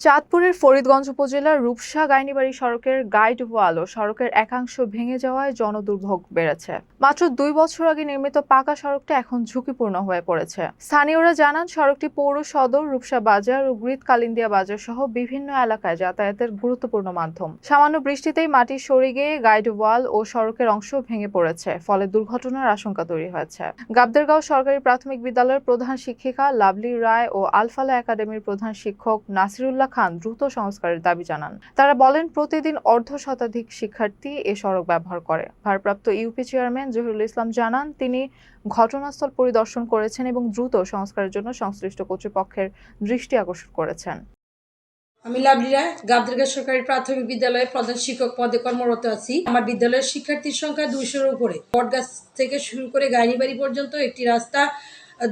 চাঁদপুরের ফরিদগঞ্জ উপজেলার রূপসা গাইনীবাড়ি সড়কের গাইড ওয়াল ও সড়কের একাংশ ভেঙে যাওয়ায় জনদুর্ভোগ বেড়েছে। মাত্র ২ বছর আগে নির্মিত পাকা সড়কটা এখন ঝুঁকিপূর্ণ হয়ে পড়েছে। স্থানীয়রা জানান, সড়কটি পৌর সদর, রূপসা বাজার ও গ্রিত কালিন্দিয়া বাজার সহ বিভিন্ন এলাকায় যাতায়াতের গুরুত্বপূর্ণ মাধ্যম। সামান্য বৃষ্টিতেই মাটি সরে গিয়ে গাইড ওয়াল ও সড়কের অংশ ভেঙে পড়েছে, ফলে দুর্ঘটনার আশঙ্কা তৈরি হয়েছে। গাবদেরগাঁও সরকারি প্রাথমিক বিদ্যালয়ের প্রধান শিক্ষিকা লাভলি রায় ও আলফালা একাডেমির প্রধান শিক্ষক নাসিরুল্লাহ খান দ্রুত সংস্কারের দাবি জানান। তারা বলেন, প্রতিদিন অর্ধশতাধিক শিক্ষার্থী এ সড়ক ব্যবহার করে। ভারপ্রাপ্ত ইউপি চেয়ারম্যান জহিরুল ইসলাম জানান, তিনি ঘটনাস্থল পরিদর্শন করেছেন এবং দ্রুত সংস্কারের জন্য সংশ্লিষ্ট কর্তৃপক্ষের দৃষ্টি আকর্ষণ করেছেন। আমি লাভলি রায়, গাবদেরগাঁও সরকারি প্রাথমিক বিদ্যালয়ে প্রধান শিক্ষক পদে কর্মরত আছি। আমার বিদ্যালয়ের শিক্ষার্থীর সংখ্যা ২০০-এর উপরে। বটগাছ থেকে শুরু করে গাইনীবাড়ি পর্যন্ত একটি রাস্তা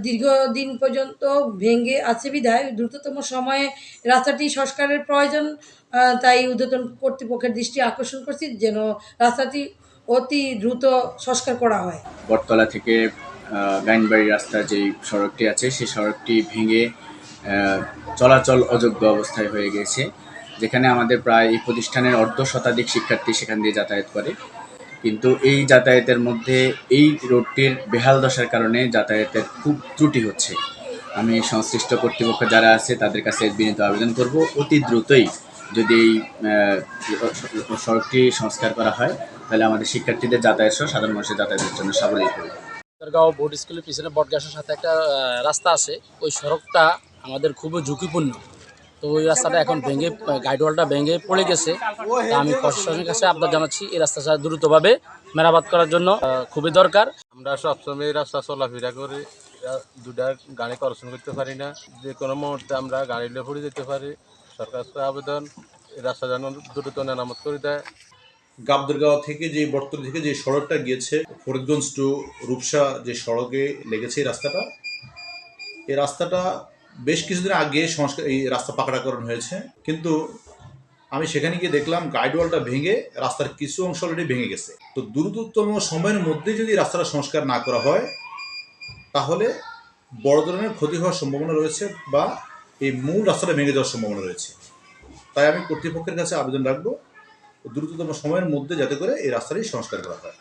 দীর্ঘদিন পর্যন্ত ভেঙে আছে বিধায় দ্রুততম সময়ে রাস্তাটি সংস্কারের প্রয়োজন। তাই ঊর্ধ্বতন কর্তৃপক্ষের দৃষ্টি আকর্ষণ করছি যেন রাস্তাটি অতি দ্রুত সংস্কার করা হয়। বটতলা থেকে গাইনবাড়ি রাস্তার যেই সড়কটি আছে সেই সড়কটি ভেঙে চলাচল অযোগ্য অবস্থায় হয়ে গেছে, যেখানে আমাদের প্রায় এই প্রতিষ্ঠানের অর্ধশতাধিক শিক্ষার্থী সেখান দিয়ে যাতায়াত করে। কিন্তু এই যাতায়াতের মধ্যে এই রোডটির বেহাল দশার কারণে যাতায়াতের খুব ত্রুটি হচ্ছে। আমি সংশ্লিষ্ট কর্তৃপক্ষ যারা আছে তাদের কাছে বিনীত আবেদন করব, অতি দ্রুতই যদি এই সড়কটি সংস্কার করা হয় তাহলে আমাদের শিক্ষার্থীদের যাতায়াত সহ সাধারণ মানুষের যাতায়াতের জন্য স্বাবলম্বী হবে। গাঁও বোর্ড স্কুলের পিছনে বটগাছের সাথে একটা রাস্তা আছে, ওই সড়কটা আমাদের খুবই ঝুঁকিপূর্ণ। তো ওই রাস্তাটা এখন ভেঙে, গাইডওয়ালটা ভেঙে পড়ে গেছে। তা আমি প্রশাসনের কাছে আবদার জানাচ্ছি এই রাস্তাটা দ্রুতভাবে মেরামত করার জন্য খুবই দরকার। আমরা সবসময় এই রাস্তা চলাফেরা করি, দুটা গাড়ি করশন করতে পারি না, যে কোনো মুহূর্তে আমরা গাড়ি নিয়ে পড়ে যেতে পারি। সরকার আবেদন এই রাস্তা যেন দ্রুত মেরামত করে দেয়। গাবদেরগাঁও থেকে যে বটতলা থেকে যে সড়কটা গিয়েছে ফরিদগঞ্জ টু রূপসা যে সড়কে লেগেছে এই রাস্তাটা বেশ কিছুদিন আগে এই রাস্তা পাকাকরণ হয়েছে, কিন্তু আমি সেখানে গিয়ে দেখলাম গাইডওয়ালটা ভেঙে রাস্তার কিছু অংশ অলরেডি ভেঙে গেছে। তো দ্রুততম সময়ের মধ্যে যদি রাস্তাটা সংস্কার না করা হয় তাহলে বড় ধরনের ক্ষতি হওয়ার সম্ভাবনা রয়েছে বা এই মূল রাস্তাটা ভেঙে যাওয়ার সম্ভাবনা রয়েছে। তাই আমি কর্তৃপক্ষের কাছে আবেদন রাখবো দ্রুততম সময়ের মধ্যে যাতে করে এই রাস্তাটি সংস্কার করা হয়।